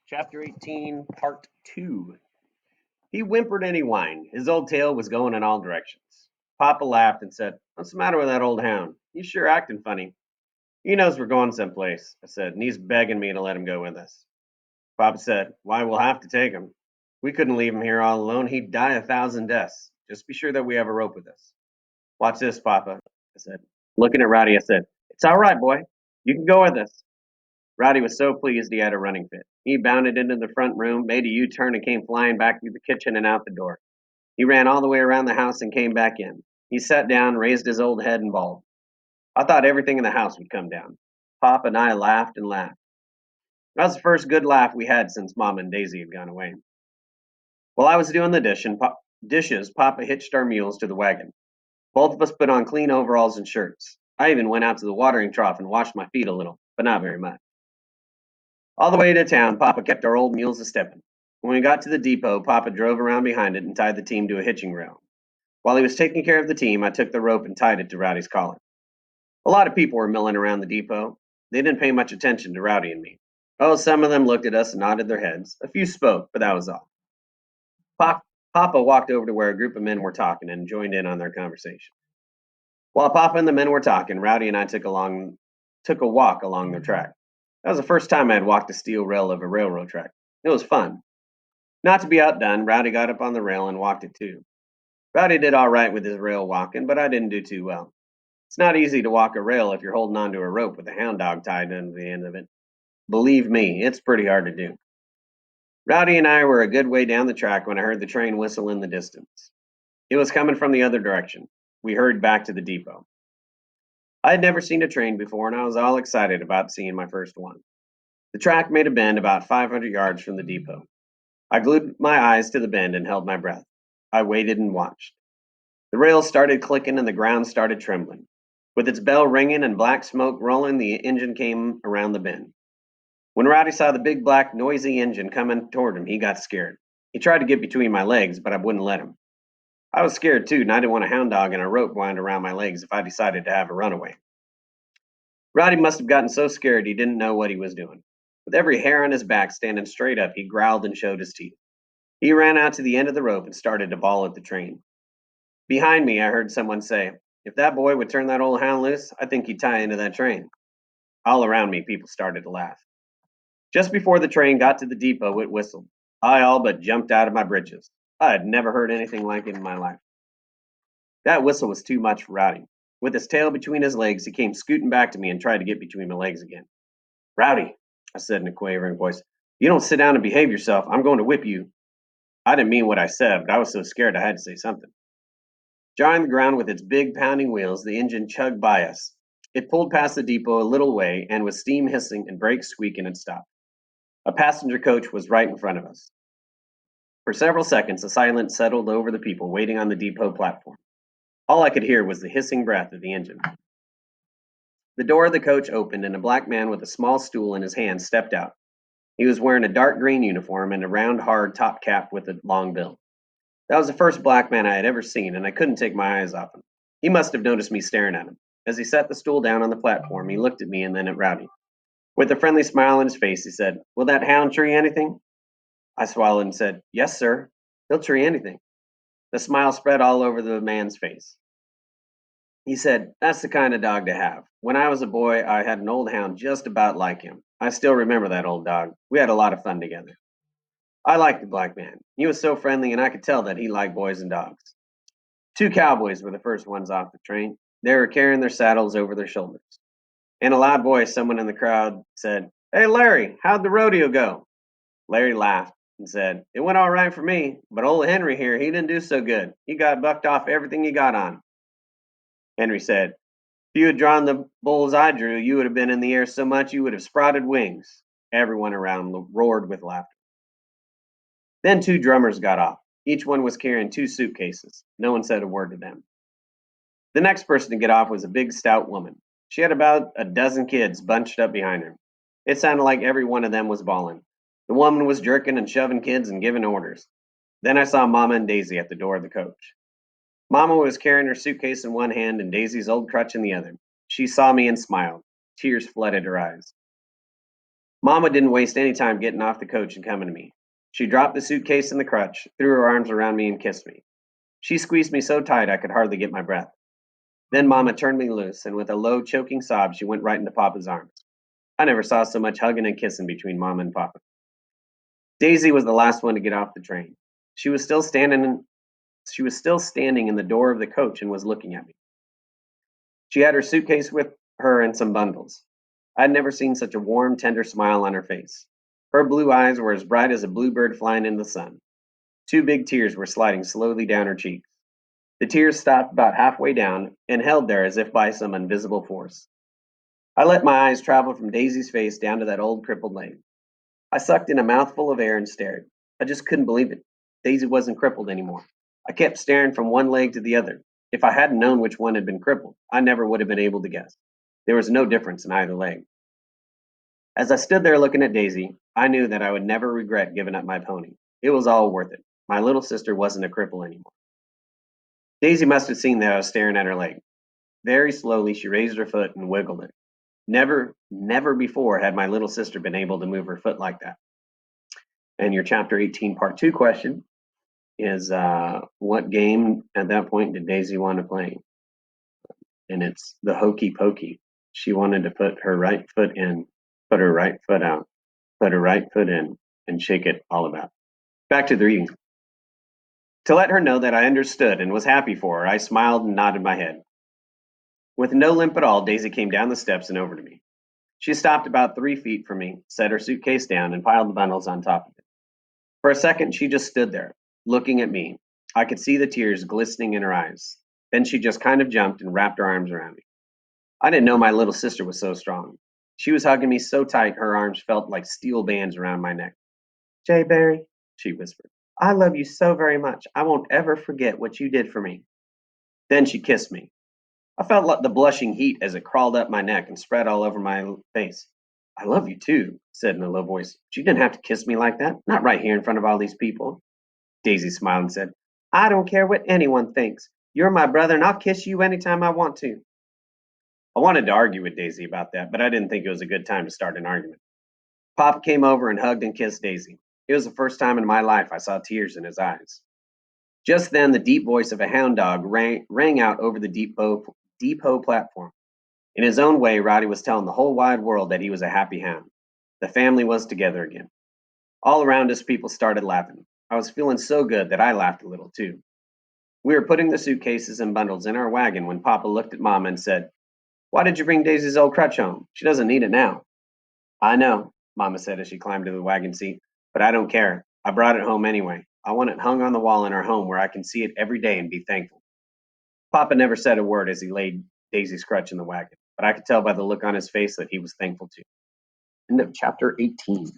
Chapter 18, Part 2. He whimpered and he whined. His old tail was going in all directions. Papa laughed and said, "What's the matter with that old hound? He's sure acting funny." "He knows we're going someplace," I said, "and he's begging me to let him go with us." Papa said, "Why, we'll have to take him. We couldn't leave him here all alone. He'd die 1,000 deaths. Just be sure that we have a rope with us." "Watch this, Papa," I said. Looking at Rowdy, I said, "It's all right, boy. You can go with us." Rowdy was so pleased he had a running fit. He bounded into the front room, made a U-turn, and came flying back through the kitchen and out the door. He ran all the way around the house and came back in. He sat down, raised his old head, and bawled. I thought everything in the house would come down. Pop and I laughed and laughed. That was the first good laugh we had since Mom and Daisy had gone away. While I was doing the dishes, Papa hitched our mules to the wagon. Both of us put on clean overalls and shirts. I even went out to the watering trough and washed my feet a little, but not very much. All the way to town, Papa kept our old mules a-stepping. When we got to the depot, Papa drove around behind it and tied the team to a hitching rail. While he was taking care of the team, I took the rope and tied it to Rowdy's collar. A lot of people were milling around the depot. They didn't pay much attention to Rowdy and me. Oh, some of them looked at us and nodded their heads. A few spoke, but that was all. Papa walked over to where a group of men were talking and joined in on their conversation. While Papa and the men were talking, Rowdy and I took a walk along the track. That was the first time I had walked a steel rail of a railroad track. It was fun. Not to be outdone, Rowdy got up on the rail and walked it too. Rowdy did all right with his rail walking, but I didn't do too well. It's not easy to walk a rail if you're holding onto a rope with a hound dog tied into the end of it. Believe me, it's pretty hard to do. Rowdy and I were a good way down the track when I heard the train whistle in the distance. It was coming from the other direction. We hurried back to the depot. I had never seen a train before, and I was all excited about seeing my first one. The track made a bend about 500 yards from the depot. I glued my eyes to the bend and held my breath. I waited and watched. The rails started clicking and the ground started trembling. With its bell ringing and black smoke rolling, the engine came around the bend. When Rowdy saw the big black noisy engine coming toward him, he got scared. He tried to get between my legs, but I wouldn't let him. I was scared too, and I didn't want a hound dog and a rope wound around my legs if I decided to have a runaway. Rowdy must have gotten so scared he didn't know what he was doing. With every hair on his back standing straight up, he growled and showed his teeth. He ran out to the end of the rope and started to bawl at the train. Behind me, I heard someone say, "If that boy would turn that old hound loose, I think he'd tie into that train." All around me, people started to laugh. Just before the train got to the depot, it whistled. I all but jumped out of my britches. I had never heard anything like it in my life. That whistle was too much for Rowdy. With his tail between his legs, he came scooting back to me and tried to get between my legs again. "Rowdy," I said in a quavering voice, "if you don't sit down and behave yourself, I'm going to whip you." I didn't mean what I said, but I was so scared I had to say something. Jarring the ground with its big pounding wheels, the engine chugged by us. It pulled past the depot a little way, and with steam hissing and brakes squeaking, it stopped. A passenger coach was right in front of us. For several seconds, a silence settled over the people waiting on the depot platform. All I could hear was the hissing breath of the engine. The door of the coach opened, and a black man with a small stool in his hand stepped out. He was wearing a dark green uniform and a round, hard top cap with a long bill. That was the first black man I had ever seen, and I couldn't take my eyes off him. He must have noticed me staring at him. As he set the stool down on the platform, he looked at me and then at Rowdy. With a friendly smile on his face, he said, "Will that hound tree anything?" I swallowed and said, "Yes, sir. He'll tree anything." The smile spread all over the man's face. He said, "That's the kind of dog to have. When I was a boy, I had an old hound just about like him. I still remember that old dog. We had a lot of fun together." I liked the black man. He was so friendly, and I could tell that he liked boys and dogs. Two cowboys were the first ones off the train. They were carrying their saddles over their shoulders. In a loud voice, someone in the crowd said, "Hey, Larry, how'd the rodeo go?" Larry laughed and said, "It went all right for me, but old Henry here, he didn't do so good. He got bucked off everything he got on." Henry said, "If you had drawn the bulls I drew, you would have been in the air so much you would have sprouted wings." Everyone around roared with laughter. Then two drummers got off. Each one was carrying two suitcases. No one said a word to them. The next person to get off was a big, stout woman. She had about a dozen kids bunched up behind her. It sounded like every one of them was bawling. The woman was jerking and shoving kids and giving orders. Then I saw Mama and Daisy at the door of the coach. Mama was carrying her suitcase in one hand and Daisy's old crutch in the other. She saw me and smiled. Tears flooded her eyes. Mama didn't waste any time getting off the coach and coming to me. She dropped the suitcase in the crutch, threw her arms around me, and kissed me. She squeezed me so tight I could hardly get my breath. Then Mama turned me loose, and with a low, choking sob, she went right into Papa's arms. I never saw so much hugging and kissing between Mama and Papa. Daisy was the last one to get off the train. She was still standing in, she was still standing in the door of the coach and was looking at me. She had her suitcase with her and some bundles. I had never seen such a warm, tender smile on her face. Her blue eyes were as bright as a bluebird flying in the sun. Two big tears were sliding slowly down her cheeks. The tears stopped about halfway down and held there as if by some invisible force. I let my eyes travel from Daisy's face down to that old crippled leg. I sucked in a mouthful of air and stared. I just couldn't believe it. Daisy wasn't crippled anymore. I kept staring from one leg to the other. If I hadn't known which one had been crippled, I never would have been able to guess. There was no difference in either leg. As I stood there looking at Daisy, I knew that I would never regret giving up my pony. It was all worth it. My little sister wasn't a cripple anymore. Daisy must have seen that I was staring at her leg. Very slowly, she raised her foot and wiggled it. Never before had my little sister been able to move her foot like that. And your chapter 18, part 2 question is what game at that point did Daisy want to play? And it's the hokey pokey. She wanted to put her right foot in, put her right foot out, put her right foot in, and shake it all about. Back to the reading. To let her know that I understood and was happy for her, I smiled and nodded my head. With no limp at all, Daisy came down the steps and over to me. She stopped about 3 feet from me, set her suitcase down, and piled the bundles on top of it. For a second, she just stood there, looking at me. I could see the tears glistening in her eyes. Then she just kind of jumped and wrapped her arms around me. I didn't know my little sister was so strong. She was hugging me so tight her arms felt like steel bands around my neck. Jay Barry, she whispered, I love you so very much. I won't ever forget what you did for me. Then she kissed me. I felt like the blushing heat as it crawled up my neck and spread all over my face. I love you too, said in a low voice. But you didn't have to kiss me like that, not right here in front of all these people. Daisy smiled and said, I don't care what anyone thinks. You're my brother and I'll kiss you anytime I want to. I wanted to argue with Daisy about that, but I didn't think it was a good time to start an argument. Papa came over and hugged and kissed Daisy. It was the first time in my life I saw tears in his eyes. Just then, the deep voice of a hound dog rang out over the depot platform. In his own way, Rowdy was telling the whole wide world that he was a happy hound. The family was together again. All around us, people started laughing. I was feeling so good that I laughed a little too. We were putting the suitcases and bundles in our wagon when Papa looked at Mama and said, Why did you bring Daisy's old crutch home? She doesn't need it now. I know, Mama said as she climbed to the wagon seat, but I don't care. I brought it home anyway. I want it hung on the wall in our home where I can see it every day and be thankful. Papa never said a word as he laid Daisy's crutch in the wagon, but I could tell by the look on his face that he was thankful too. End of chapter 18.